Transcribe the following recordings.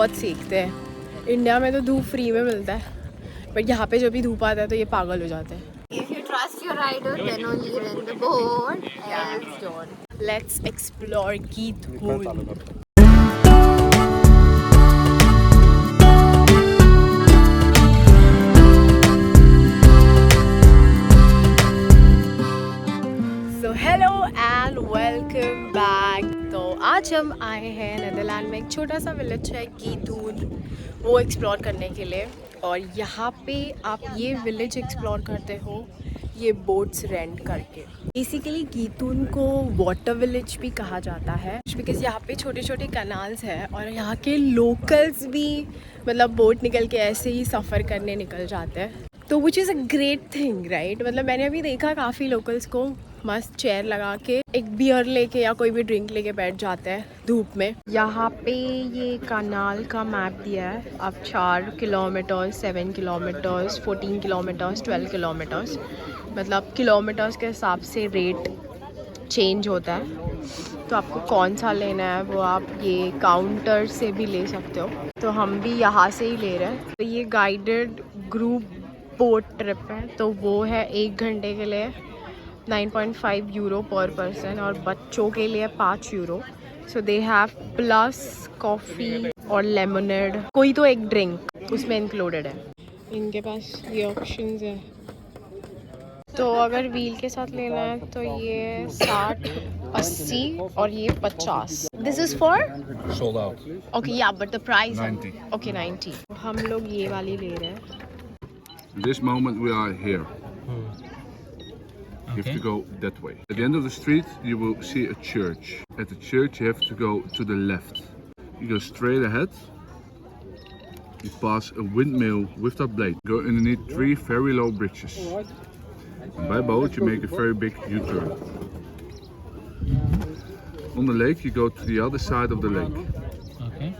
बहुत सेकते हैं। इंडिया में तो धूप फ्री में मिलता है, बट यहाँ पे जब भी धूप आता है तो ये पागल हो जाते हैं। If you trust your rider, then only rent the boat, else don't. Let's explore Keithun. So hello and welcome back. तो आज हम आए हैं नीदरलैंड में एक छोटा सा विलेज है कीथून, वो एक्सप्लोर करने के लिए। और यहाँ पे आप ये विलेज एक्सप्लोर करते हो ये बोट्स रेंट करके। बेसिकली कीथून को वाटर विलेज भी कहा जाता है बिकॉज यहाँ पे छोटे छोटे कनाल्स हैं और यहाँ के लोकल्स भी मतलब बोट निकल के ऐसे ही सफ़र करने निकल जाते हैं। तो which is a great thing right. मतलब मैंने अभी देखा काफ़ी लोकल्स को मस्त चेयर लगा के एक बियर लेके या कोई भी ड्रिंक लेके बैठ जाते हैं धूप में। यहाँ पे ये कनाल का मैप दिया है। अब 4 किलोमीटर्स, 7 किलोमीटर्स, 14 किलोमीटर्स, 12 किलोमीटर्स, मतलब किलोमीटर्स के हिसाब से रेट चेंज होता है। तो आपको कौन सा लेना है वो आप ये काउंटर से भी ले सकते हो। तो हम भी यहाँ से ही ले रहे हैं। तो ये गाइडेड ग्रुप बोट ट्रिप है, तो वो है 1 घंटे के लिए 9.5 यूरो पर पर्सन और बच्चों के लिए 5 euro. So they have plus coffee और लेमनेड, कोई तो एक ड्रिंक उसमें इंक्लूडेड है। इनके पास ये ऑप्शंस है। तो अगर व्हील के साथ लेना है तो ये 60, 80 और ये 50। This is for Sold out. Okay या बट द प्राइस 90. ओके 90। हम लोग ये वाली ले रहे हैं। This moment we are here. You have to go that way. At the end of the street, you will see a church. At the church, you have to go to the left. You go straight ahead. You pass a windmill with that blade. Go underneath 3 very low bridges. And by boat, you make a very big U-turn. On the lake, you go to the other side of the lake. Okay.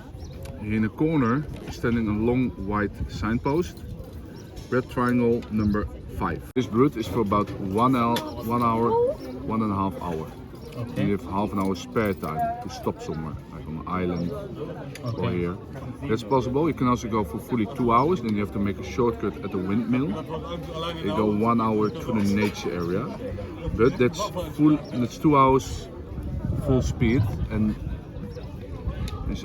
In a corner is standing a long white signpost. Red triangle number 5. This route is for about 1 hour, 1.5 hour. Okay. And you have half an hour spare time to stop somewhere, like on an island or here. That's possible. You can also go for fully 2 hours, then you have to make a shortcut at the windmill. You go 1 hour to the nature area, but that's 2 hours full speed, and it's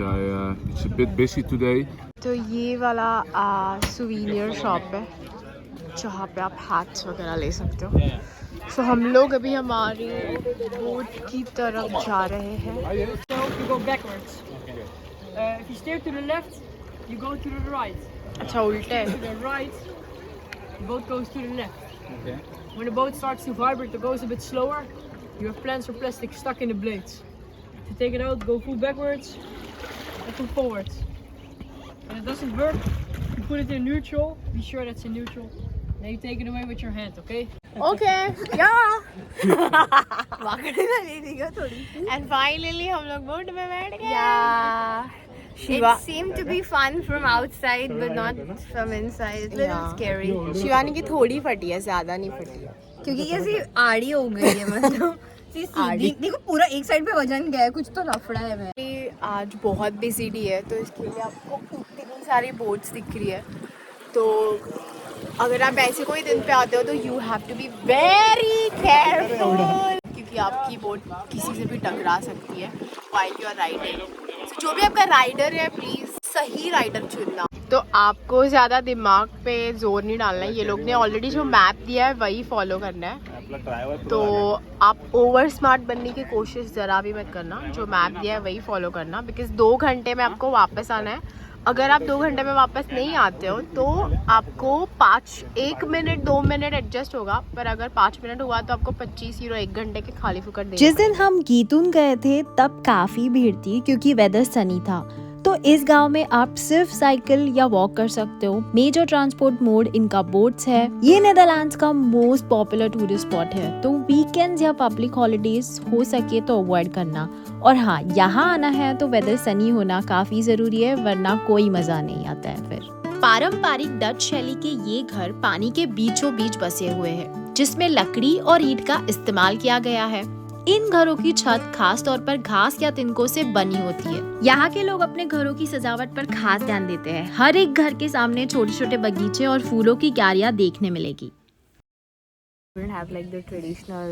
a bit busy today. तो ये वाला souvenir shop है जहाँ पे आप hats वगैरह ले सकते हो। सो हम लोग अभी हमारी बोट की तरफ जा रहे हैं। So you go backwards. If you steer to the left, you go to the right. अच्छा उल्टे है। To the right, the boat goes to the left. Okay. When the boat starts to vibrate, it goes a bit slower. You have plants or plastic stuck in the blades. To take it out, go full backwards and full forwards. When it doesn't work, you put it in neutral. Be sure that's in neutral. Then you take it away with your hand, okay? Okay या and finally हम लोग boat में बैठ गए। Yeah. Shiva It seemed to be fun from outside, but not from inside. It's a little Yeah. scary. Shivani की थोड़ी फटी है, ज्यादा नहीं फटी है। क्योंकि ये ऐसी आड़ी हो गई है मतलब सीधी। देखो पूरा एक साइड पे वजन गया है, कुछ तो लफड़ा है मैं। आज बहुत बिजी डे है तो इसके लिए आपको इतनी सारी बोट्स दिख रही है। तो अगर आप ऐसे कोई दिन पे आते हो तो you have to be very careful, क्योंकि आपकी बोट किसी से भी टकरा सकती है व्हाइल यू आर राइडिंग। तो जो भी आपका राइडर है प्लीज सही राइडर चुनना। तो आपको ज़्यादा दिमाग पे जोर नहीं डालना है। ये लोग ने ऑलरेडी जो मैप दिया है वही फॉलो करना है। तो आप ओवर स्मार्ट बनने की कोशिश ज़रा भी मत करना। जो मैप दिया है वही फॉलो करना, बिकॉज 2 घंटे में आपको वापस आना है। अगर आप 2 घंटे में वापस नहीं आते हो तो आपको 1 मिनट 2 मिनट एडजस्ट होगा, पर अगर 5 मिनट हुआ तो आपको 25 यूरो 1 घंटे के खाली फुकट देंगे। जिस दिन हम कीथून गए थे तब काफी भीड़ थी क्योंकि वेदर सनी था। तो इस गांव में आप सिर्फ साइकिल या वॉक कर सकते हो। मेजर ट्रांसपोर्ट मोड इनका बोट्स है। ये नीदरलैंड्स का मोस्ट पॉपुलर टूरिस्ट स्पॉट है, तो वीकेंड्स या पब्लिक हॉलीडेज हो सके तो अवॉइड करना। और हाँ, यहाँ आना है तो वेदर सनी होना काफी जरूरी है, वरना कोई मजा नहीं आता है फिर। पारंपरिक डच शैली के ये घर पानी के बीचों बीच बसे हुए हैं, जिसमें लकड़ी और ईंट का इस्तेमाल किया गया है। इन घरों की छत खास तौर पर घास या तिनकों से बनी होती है। यहाँ के लोग अपने घरों की सजावट पर खास ध्यान देते हैं। हर एक घर के सामने छोटे छोटे बगीचे और फूलों की क्यारियां देखने मिलेगी। Didn't have like the traditional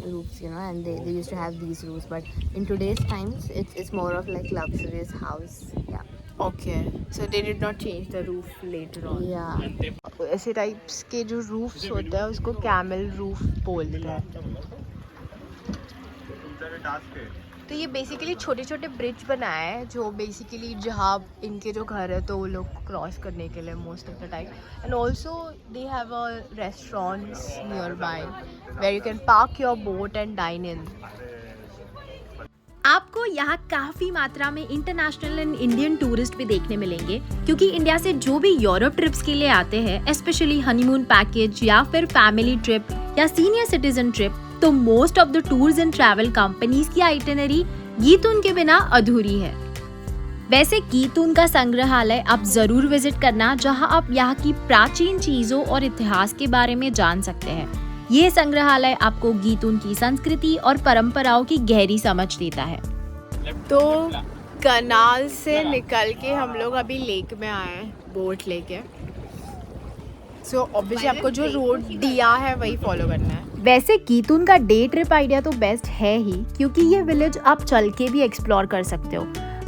roofs, you know, and they used to have these roofs, but in today's times it's more of like luxurious house. Yeah. Okay, so they did not change the roof later on. Yeah. ऐसे types के जो roofs होते हैं उसको camel roof बोलते हैं। तो ये बेसिकली छोटे छोटे ब्रिज बनाए हैं जो बेसिकली जहाँ इनके जो घर है तो वो लोग क्रॉस करने के लिए most of the time. And also they have a restaurants near by where you can park your boat and dine in. आपको यहाँ काफी मात्रा में इंटरनेशनल एंड इंडियन टूरिस्ट भी देखने मिलेंगे, क्योंकि इंडिया से जो भी यूरोप ट्रिप्स के लिए आते हैं, स्पेशली हनीमून पैकेज या फिर फैमिली ट्रिप या सीनियर सिटीजन ट्रिप, तो most of the tours and travel companies की आइटिनरी गीतून के बिना अधूरी है। वैसे गीतून का संग्रहालय आप जरूर विजिट करना, जहां आप यहाँ की प्राचीन चीजों और इतिहास के बारे में जान सकते हैं। ये संग्रहालय आपको गीतून की संस्कृति और परंपराओं की गहरी समझ देता है। तो कनाल से निकल के हम लोग अभी लेक में आए हैं बोट लेके। सो ऑब्वियसली आपको जो रोड दिया है वही फॉलो करना है। वैसे गीतून का डे ट्रिप आइडिया तो बेस्ट है ही, क्योंकि ये विलेज आप चल के भी एक्सप्लोर कर सकते हो।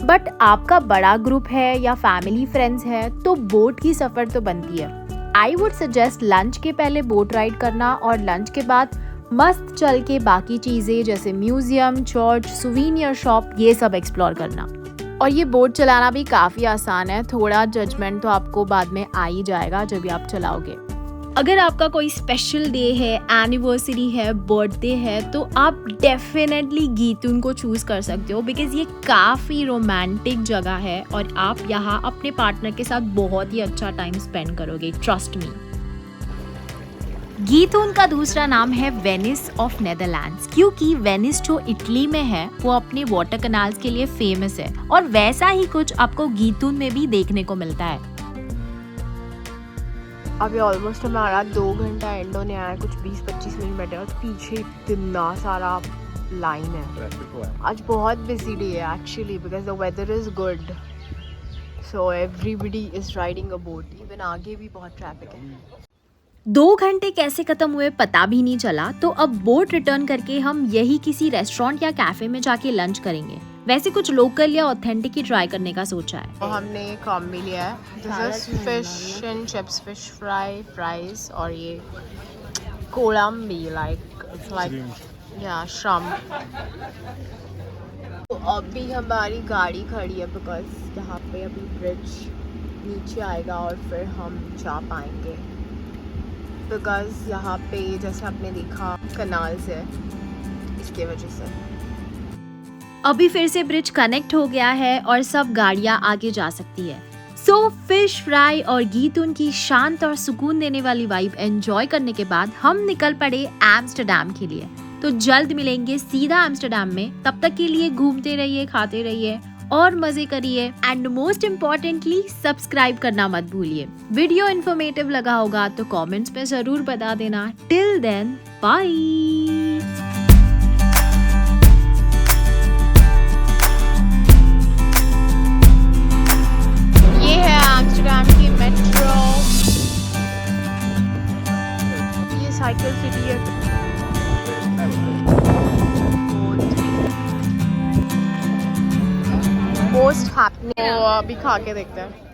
बट आपका बड़ा ग्रुप है या फैमिली फ्रेंड्स है तो बोट की सफर तो बनती है। आई वुड सजेस्ट लंच के पहले बोट राइड करना और लंच के बाद मस्त चल के बाकी चीजें जैसे म्यूजियम, चर्च, सुवीनियर शॉप ये सब एक्सप्लोर करना। और ये बोट चलाना भी काफ़ी आसान है, थोड़ा जजमेंट तो आपको बाद में आ ही जाएगा जब भी आप चलाओगे। अगर आपका कोई स्पेशल डे है, एनिवर्सरी है, बर्थडे है, तो आप डेफिनेटली गीतून को चूज कर सकते हो, बिकॉज ये काफ़ी रोमांटिक जगह है और आप यहाँ अपने पार्टनर के साथ बहुत ही अच्छा टाइम स्पेंड करोगे, ट्रस्ट मी। गीतून का दूसरा नाम है वेनिस ऑफ नेदरलैंड्स, क्योंकि वेनिस जो इटली में है वो अपने वाटर कनाल्स के लिए फेमस है, और वैसा ही कुछ आपको गीतून में भी देखने को मिलता है। अभी ऑलमोस्ट हमारा 2 घंटा एंड होने आया है, कुछ 20-25 मिनट बैठे और पीछे इतना सारा लाइन है। आज बहुत बिजी डे है actually, because the weather is good, so everybody is riding a boat. Even आगे भी बहुत ट्रैफिक है। 2 घंटे कैसे खत्म हुए पता भी नहीं चला, तो अब बोट रिटर्न करके हम यही किसी रेस्टोरेंट या कैफे में जाके लंच करेंगे। वैसे कुछ लोकल या ऑथेंटिक ही ट्राई करने का सोचा है। तो हमने कॉम्बी लिया है, this is fish and chips, fish fry, fries, और ये कोलम्बी लाइक या श्रम्प। तो अभी हमारी गाड़ी खड़ी है बिकॉज यहाँ पे अभी ब्रिज नीचे आएगा और फिर हम जा पाएंगे, बिकॉज यहाँ पे जैसे आपने देखा कनाल्स है, इसके वजह से। अभी फिर से ब्रिज कनेक्ट हो गया है और सब गाड़ियां आगे जा सकती है। सो फिश फ्राई और गीतून की शांत और सुकून देने वाली वाइब एंजॉय करने के बाद हम निकल पड़े एम्स्टर्डम के लिए। तो जल्द मिलेंगे सीधा एम्स्टर्डम में, तब तक के लिए घूमते रहिए, खाते रहिए और मजे करिए, एंड मोस्ट इम्पोर्टेंटली सब्सक्राइब करना मत भूलिए। वीडियो इन्फॉर्मेटिव लगा होगा तो कमेंट्स में जरूर बता देना। Till then bye. एम्स्टर्डम की मेट्रो, ये साइकिल सिटी है। मोस्ट हैपनिंग, अभी खा के देखते हैं।